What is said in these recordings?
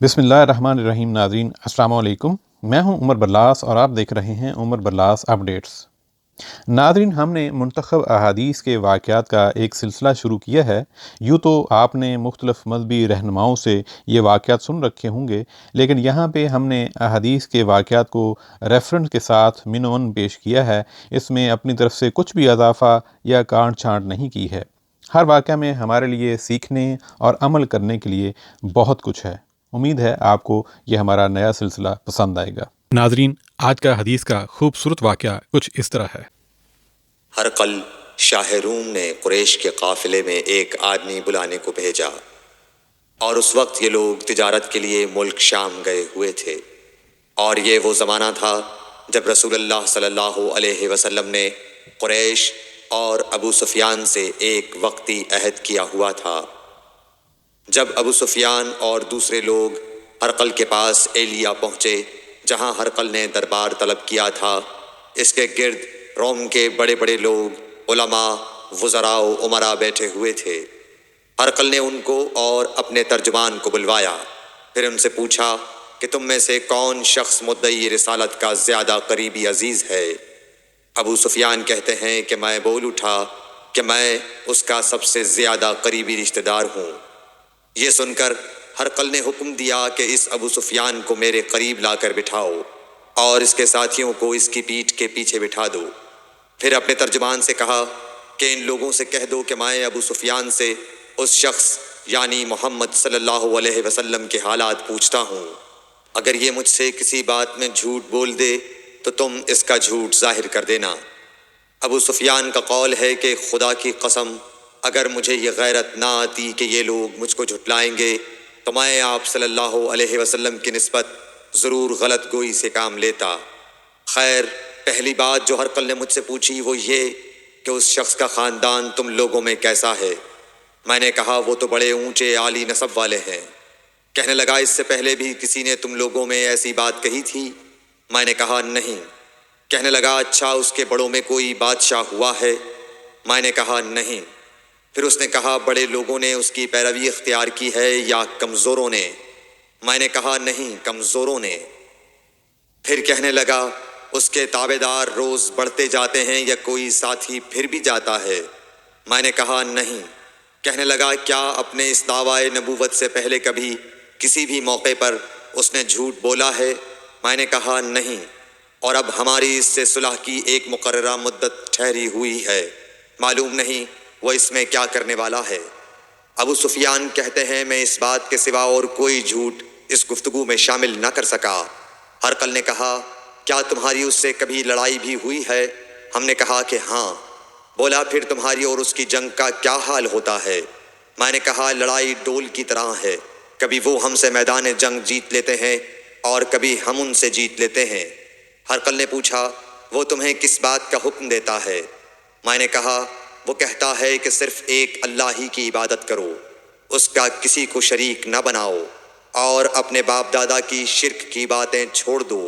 بسم اللہ الرحمن الرحیم۔ ناظرین السلام علیکم، میں ہوں عمر برلاس اور آپ دیکھ رہے ہیں عمر برلاس اپڈیٹس۔ ناظرین، ہم نے منتخب احادیث کے واقعات کا ایک سلسلہ شروع کیا ہے۔ یوں تو آپ نے مختلف مذہبی رہنماؤں سے یہ واقعات سن رکھے ہوں گے، لیکن یہاں پہ ہم نے احادیث کے واقعات کو ریفرنس کے ساتھ منون پیش کیا ہے۔ اس میں اپنی طرف سے کچھ بھی اضافہ یا کاٹ چھانٹ نہیں کی ہے۔ ہر واقعہ میں ہمارے لیے سیکھنے اور عمل کرنے کے لیے بہت کچھ ہے۔ امید ہے آپ کو یہ ہمارا نیا سلسلہ پسند آئے گا۔ ناظرین، آج کا حدیث کا خوبصورت واقعہ کچھ اس طرح ہے۔ ہرقل شاہ روم نے قریش کے قافلے میں ایک آدمی بلانے کو بھیجا، اور اس وقت یہ لوگ تجارت کے لیے ملک شام گئے ہوئے تھے، اور یہ وہ زمانہ تھا جب رسول اللہ صلی اللہ علیہ وسلم نے قریش اور ابو سفیان سے ایک وقتی عہد کیا ہوا تھا۔ جب ابو سفیان اور دوسرے لوگ ہرقل کے پاس ایلیا پہنچے جہاں ہرقل نے دربار طلب کیا تھا، اس کے گرد روم کے بڑے بڑے لوگ، علماء، وزراء و امراء بیٹھے ہوئے تھے۔ ہرقل نے ان کو اور اپنے ترجمان کو بلوایا، پھر ان سے پوچھا کہ تم میں سے کون شخص مدعی رسالت کا زیادہ قریبی عزیز ہے؟ ابو سفیان کہتے ہیں کہ میں بول اٹھا کہ میں اس کا سب سے زیادہ قریبی رشتہ دار ہوں۔ یہ سن کر ہرقل نے حکم دیا کہ اس ابو سفیان کو میرے قریب لا کر بٹھاؤ اور اس کے ساتھیوں کو اس کی پیٹھ کے پیچھے بٹھا دو۔ پھر اپنے ترجمان سے کہا کہ ان لوگوں سے کہہ دو کہ میں ابو سفیان سے اس شخص یعنی محمد صلی اللہ علیہ وسلم کے حالات پوچھتا ہوں۔ اگر یہ مجھ سے کسی بات میں جھوٹ بول دے تو تم اس کا جھوٹ ظاہر کر دینا۔ ابو سفیان کا قول ہے کہ خدا کی قسم، اگر مجھے یہ غیرت نہ آتی کہ یہ لوگ مجھ کو جھٹلائیں گے تو میں آپ صلی اللہ علیہ وسلم کی نسبت ضرور غلط گوئی سے کام لیتا۔ خیر، پہلی بات جو ہرقل نے مجھ سے پوچھی وہ یہ کہ اس شخص کا خاندان تم لوگوں میں کیسا ہے؟ میں نے کہا وہ تو بڑے اونچے عالی نسب والے ہیں۔ کہنے لگا اس سے پہلے بھی کسی نے تم لوگوں میں ایسی بات کہی تھی؟ میں نے کہا نہیں۔ کہنے لگا اچھا اس کے بڑوں میں کوئی بادشاہ ہوا ہے؟ میں نے کہا نہیں۔ پھر اس نے کہا بڑے لوگوں نے اس کی پیروی اختیار کی ہے یا کمزوروں نے؟ میں نے کہا نہیں، کمزوروں نے۔ پھر کہنے لگا اس کے تابع دار روز بڑھتے جاتے ہیں یا کوئی ساتھی پھر بھی جاتا ہے؟ میں نے کہا نہیں۔ کہنے لگا کیا اپنے اس دعوی نبوت سے پہلے کبھی کسی بھی موقع پر اس نے جھوٹ بولا ہے؟ میں نے کہا نہیں، اور اب ہماری اس سے صلح کی ایک مقررہ مدت ٹھہری ہوئی ہے، معلوم نہیں وہ اس میں کیا کرنے والا ہے۔ ابو سفیان کہتے ہیں میں اس بات کے سوا اور کوئی جھوٹ اس گفتگو میں شامل نہ کر سکا۔ ہرقل نے کہا کیا تمہاری اس سے کبھی لڑائی بھی ہوئی ہے؟ ہم نے کہا کہ ہاں۔ بولا پھر تمہاری اور اس کی جنگ کا کیا حال ہوتا ہے؟ میں نے کہا لڑائی ڈول کی طرح ہے، کبھی وہ ہم سے میدان جنگ جیت لیتے ہیں اور کبھی ہم ان سے جیت لیتے ہیں۔ ہرقل نے پوچھا وہ تمہیں کس بات کا حکم دیتا ہے؟ میں نے کہا وہ کہتا ہے کہ صرف ایک اللہ ہی کی عبادت کرو، اس کا کسی کو شریک نہ بناؤ، اور اپنے باپ دادا کی شرک کی باتیں چھوڑ دو،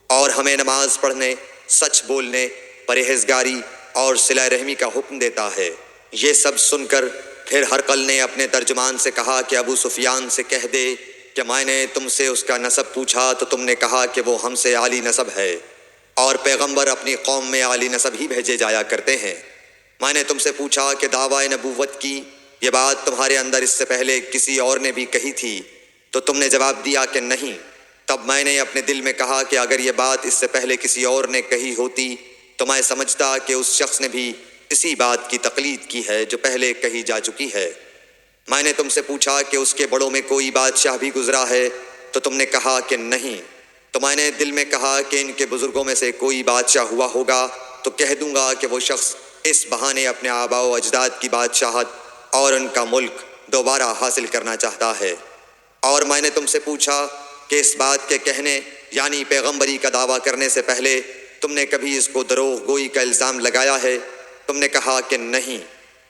اور ہمیں نماز پڑھنے، سچ بولنے، پرہیزگاری اور صلہ رحمی کا حکم دیتا ہے۔ یہ سب سن کر پھر ہرقل نے اپنے ترجمان سے کہا کہ ابو سفیان سے کہہ دے کہ میں نے تم سے اس کا نسب پوچھا تو تم نے کہا کہ وہ ہم سے عالی نسب ہے، اور پیغمبر اپنی قوم میں عالی نسب ہی بھیجے جایا کرتے ہیں۔ میں نے تم سے پوچھا کہ دعوی نبوت کی یہ بات تمہارے اندر اس سے پہلے کسی اور نے بھی کہی تھی، تو تم نے جواب دیا کہ نہیں۔ تب میں نے اپنے دل میں کہا کہ اگر یہ بات اس سے پہلے کسی اور نے کہی ہوتی تو میں سمجھتا کہ اس شخص نے بھی اسی بات کی تقلید کی ہے جو پہلے کہی جا چکی ہے۔ میں نے تم سے پوچھا کہ اس کے بڑوں میں کوئی بادشاہ بھی گزرا ہے، تو تم نے کہا کہ نہیں۔ تو میں نے دل میں کہا کہ ان کے بزرگوں میں سے کوئی بادشاہ ہوا ہوگا تو کہہ دوں گا کہ وہ شخص اس بہانے اپنے آباء و اجداد کی بادشاہت اور ان کا ملک دوبارہ حاصل کرنا چاہتا ہے۔ اور میں نے تم سے پوچھا کہ اس بات کے کہنے یعنی پیغمبری کا دعویٰ کرنے سے پہلے تم نے کبھی اس کو دروغ گوئی کا الزام لگایا ہے؟ تم نے کہا کہ نہیں۔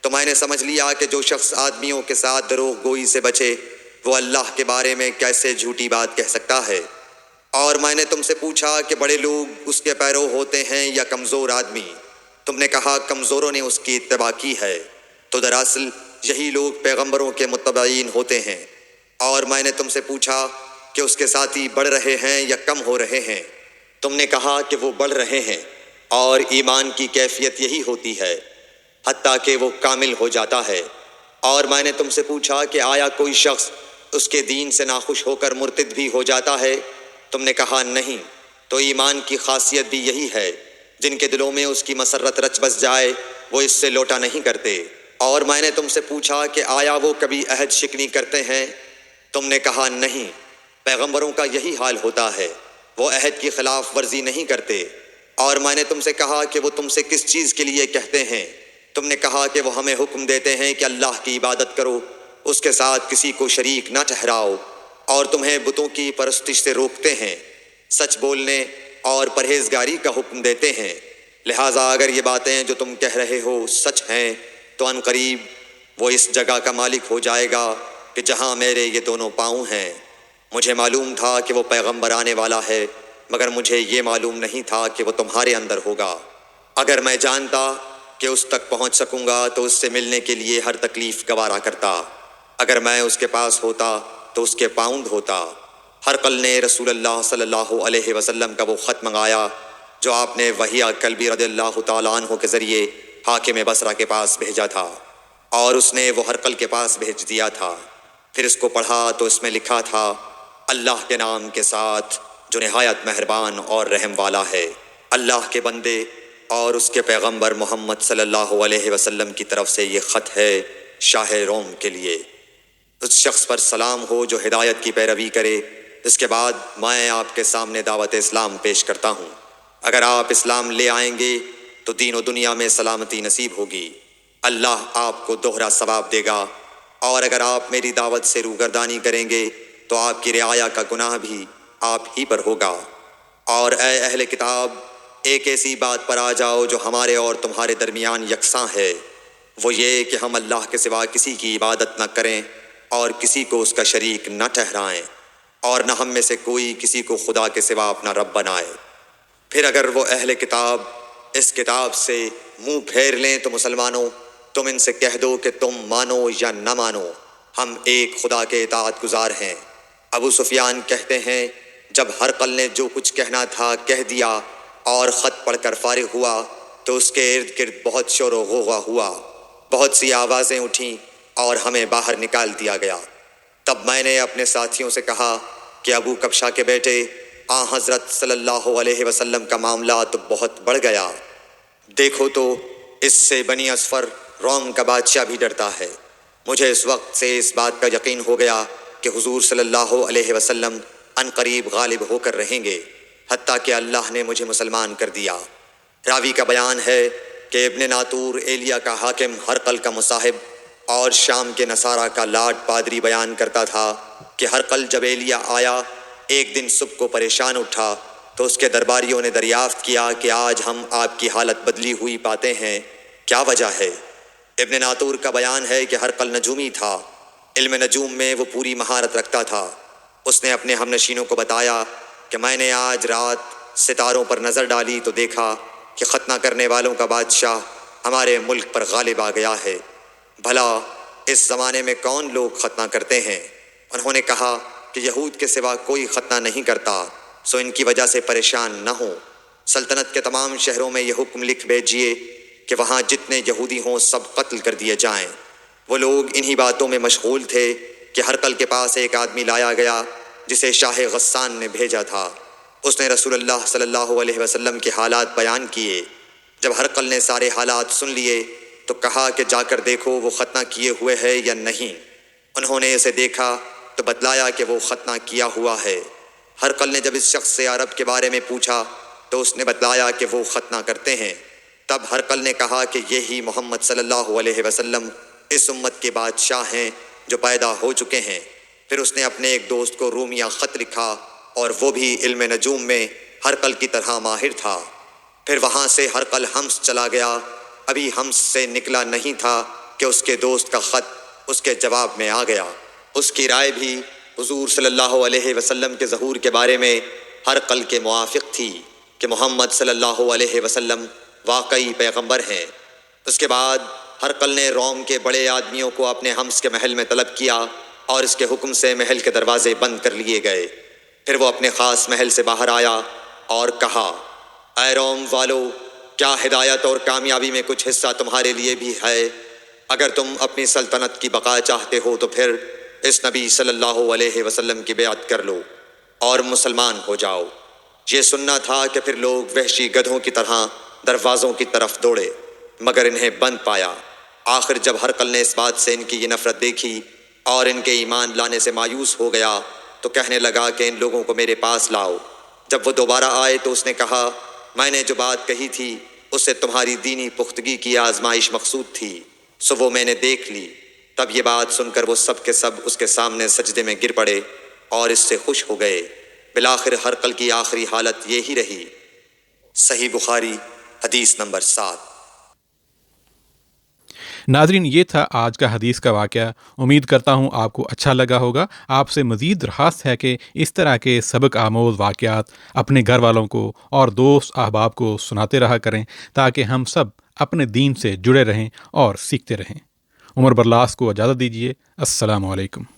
تو میں نے سمجھ لیا کہ جو شخص آدمیوں کے ساتھ دروغ گوئی سے بچے وہ اللہ کے بارے میں کیسے جھوٹی بات کہہ سکتا ہے۔ اور میں نے تم سے پوچھا کہ بڑے لوگ اس کے پیرو ہوتے ہیں یا کمزور آدمی؟ تم نے کہا کمزوروں نے اس کی اتباع کی ہے، تو دراصل یہی لوگ پیغمبروں کے متبعین ہوتے ہیں۔ اور میں نے تم سے پوچھا کہ اس کے ساتھی بڑھ رہے ہیں یا کم ہو رہے ہیں؟ تم نے کہا کہ وہ بڑھ رہے ہیں، اور ایمان کی کیفیت یہی ہوتی ہے حتیٰ کہ وہ کامل ہو جاتا ہے۔ اور میں نے تم سے پوچھا کہ آیا کوئی شخص اس کے دین سے ناخوش ہو کر مرتد بھی ہو جاتا ہے؟ تم نے کہا نہیں۔ تو ایمان کی خاصیت بھی یہی ہے، جن کے دلوں میں اس کی مسرت رچ بس جائے وہ اس سے لوٹا نہیں کرتے۔ اور میں نے تم سے پوچھا کہ آیا وہ کبھی عہد شکنی کرتے ہیں؟ تم نے کہا نہیں۔ پیغمبروں کا یہی حال ہوتا ہے، وہ عہد کی خلاف ورزی نہیں کرتے۔ اور میں نے تم سے کہا کہ وہ تم سے کس چیز کے لیے کہتے ہیں؟ تم نے کہا کہ وہ ہمیں حکم دیتے ہیں کہ اللہ کی عبادت کرو، اس کے ساتھ کسی کو شریک نہ ٹھہراؤ، اور تمہیں بتوں کی پرستش سے روکتے ہیں، سچ بولنے اور پرہیزگاری کا حکم دیتے ہیں۔ لہٰذا اگر یہ باتیں جو تم کہہ رہے ہو سچ ہیں تو ان قریب وہ اس جگہ کا مالک ہو جائے گا کہ جہاں میرے یہ دونوں پاؤں ہیں۔ مجھے معلوم تھا کہ وہ پیغمبر آنے والا ہے، مگر مجھے یہ معلوم نہیں تھا کہ وہ تمہارے اندر ہوگا۔ اگر میں جانتا کہ اس تک پہنچ سکوں گا تو اس سے ملنے کے لیے ہر تکلیف گوارا کرتا۔ اگر میں اس کے پاس ہوتا تو اس کے پاؤں ہوتا۔ ہرقل نے رسول اللہ صلی اللہ علیہ وسلم کا وہ خط منگایا جو آپ نے وحیہ کلبی رضی اللہ تعالیٰ عنہ کے ذریعے حاکم بصرہ کے پاس بھیجا تھا، اور اس نے وہ ہرقل کے پاس بھیج دیا تھا۔ پھر اس کو پڑھا تو اس میں لکھا تھا، اللہ کے نام کے ساتھ جو نہایت مہربان اور رحم والا ہے۔ اللہ کے بندے اور اس کے پیغمبر محمد صلی اللہ علیہ وسلم کی طرف سے یہ خط ہے شاہ روم کے لیے۔ اس شخص پر سلام ہو جو ہدایت کی پیروی کرے۔ اس کے بعد میں آپ کے سامنے دعوت اسلام پیش کرتا ہوں۔ اگر آپ اسلام لے آئیں گے تو دین و دنیا میں سلامتی نصیب ہوگی، اللہ آپ کو دوہرا ثواب دے گا، اور اگر آپ میری دعوت سے روگردانی کریں گے تو آپ کی رعایا کا گناہ بھی آپ ہی پر ہوگا۔ اور اے اہل کتاب، ایک ایسی بات پر آ جاؤ جو ہمارے اور تمہارے درمیان یکساں ہے، وہ یہ کہ ہم اللہ کے سوا کسی کی عبادت نہ کریں اور کسی کو اس کا شریک نہ ٹھہرائیں، اور نہ ہم میں سے کوئی کسی کو خدا کے سوا اپنا رب بنائے۔ پھر اگر وہ اہل کتاب اس کتاب سے منہ پھیر لیں تو مسلمانوں، تم ان سے کہہ دو کہ تم مانو یا نہ مانو، ہم ایک خدا کے اطاعت گزار ہیں۔ ابو سفیان کہتے ہیں، جب ہرقل نے جو کچھ کہنا تھا کہہ دیا اور خط پڑھ کر فارغ ہوا تو اس کے ارد گرد بہت شور و غوغا ہوا، بہت سی آوازیں اٹھیں اور ہمیں باہر نکال دیا گیا۔ تب میں نے اپنے ساتھیوں سے کہا کہ ابو کبشہ کے بیٹے حضرت صلی اللہ علیہ وسلم کا معاملہ تو بہت بڑھ گیا، دیکھو تو اس سے بنی اصفر روم کا بادشاہ بھی ڈرتا ہے۔ مجھے اس وقت سے اس بات کا یقین ہو گیا کہ حضور صلی اللہ علیہ وسلم ان قریب غالب ہو کر رہیں گے، حتیٰ کہ اللہ نے مجھے مسلمان کر دیا۔ راوی کا بیان ہے کہ ابن ناطور ایلیا کا حاکم ہرقل کا مصاحب اور شام کے نصارہ کا لاٹ پادری بیان کرتا تھا کہ ہرقل جب ایلیا آیا ایک دن صبح کو پریشان اٹھا تو اس کے درباریوں نے دریافت کیا کہ آج ہم آپ کی حالت بدلی ہوئی پاتے ہیں، کیا وجہ ہے؟ ابن ناطور کا بیان ہے کہ ہرقل نجومی تھا، علم نجوم میں وہ پوری مہارت رکھتا تھا۔ اس نے اپنے ہم نشینوں کو بتایا کہ میں نے آج رات ستاروں پر نظر ڈالی تو دیکھا کہ ختنہ کرنے والوں کا بادشاہ ہمارے ملک پر غالب آ گیا ہے۔ بھلا اس زمانے میں کون لوگ ختنہ کرتے ہیں؟ انہوں نے کہا کہ یہود کے سوا کوئی ختنہ نہیں کرتا، سو ان کی وجہ سے پریشان نہ ہوں۔ سلطنت کے تمام شہروں میں یہ حکم لکھ بھیجیے کہ وہاں جتنے یہودی ہوں سب قتل کر دیے جائیں۔ وہ لوگ انہی باتوں میں مشغول تھے کہ ہرقل کے پاس ایک آدمی لایا گیا جسے شاہ غسان نے بھیجا تھا۔ اس نے رسول اللہ صلی اللہ علیہ وسلم کے حالات بیان کیے۔ جب ہرقل نے سارے حالات سن لیے تو کہا کہ جا کر دیکھو وہ ختنہ کیے ہوئے ہے یا نہیں۔ انہوں نے اسے دیکھا تو بتلایا کہ وہ ختنہ کیا ہوا ہے۔ ہرقل نے جب اس شخص سے عرب کے بارے میں پوچھا تو اس نے بتلایا کہ وہ ختنہ کرتے ہیں۔ تب ہرقل نے کہا کہ یہی محمد صلی اللہ علیہ وسلم اس امت کے بادشاہ ہیں جو پیدا ہو چکے ہیں۔ پھر اس نے اپنے ایک دوست کو رومیہ خط لکھا، اور وہ بھی علم نجوم میں ہرقل کی طرح ماہر تھا۔ پھر وہاں سے ہرقل حمص چلا گیا۔ ابھی حمص سے نکلا نہیں تھا کہ اس کے دوست کا خط اس کے جواب میں آ گیا۔ اس کی رائے بھی حضور صلی اللہ علیہ وسلم کے ظہور کے بارے میں ہرقل کے موافق تھی کہ محمد صلی اللہ علیہ وسلم واقعی پیغمبر ہیں۔ اس کے بعد ہرقل نے روم کے بڑے آدمیوں کو اپنے حمص کے محل میں طلب کیا، اور اس کے حکم سے محل کے دروازے بند کر لیے گئے۔ پھر وہ اپنے خاص محل سے باہر آیا اور کہا، اے روم والو، کیا ہدایت اور کامیابی میں کچھ حصہ تمہارے لیے بھی ہے؟ اگر تم اپنی سلطنت کی بقا چاہتے ہو تو پھر اس نبی صلی اللہ علیہ وسلم کی بیعت کر لو اور مسلمان ہو جاؤ۔ یہ سننا تھا کہ پھر لوگ وحشی گدھوں کی طرح دروازوں کی طرف دوڑے، مگر انہیں بند پایا۔ آخر جب ہرقل نے اس بات سے ان کی یہ نفرت دیکھی اور ان کے ایمان لانے سے مایوس ہو گیا تو کہنے لگا کہ ان لوگوں کو میرے پاس لاؤ۔ جب وہ دوبارہ آئے تو اس نے کہا، میں نے جو بات کہی تھی اس سے تمہاری دینی پختگی کی آزمائش مقصود تھی، سو وہ میں نے دیکھ لی۔ تب یہ بات سن کر وہ سب کے سب اس کے سامنے سجدے میں گر پڑے اور اس سے خوش ہو گئے۔ بالآخر ہرقل کی آخری حالت یہی رہی۔ صحیح بخاری حدیث نمبر 7۔ ناظرین، یہ تھا آج کا حدیث کا واقعہ۔ امید کرتا ہوں آپ کو اچھا لگا ہوگا۔ آپ سے مزید درخواست ہے کہ اس طرح کے سبق آموز واقعات اپنے گھر والوں کو اور دوست احباب کو سناتے رہا کریں تاکہ ہم سب اپنے دین سے جڑے رہیں اور سیکھتے رہیں۔ عمر برلاس کو اجازت دیجیے۔ السلام علیکم۔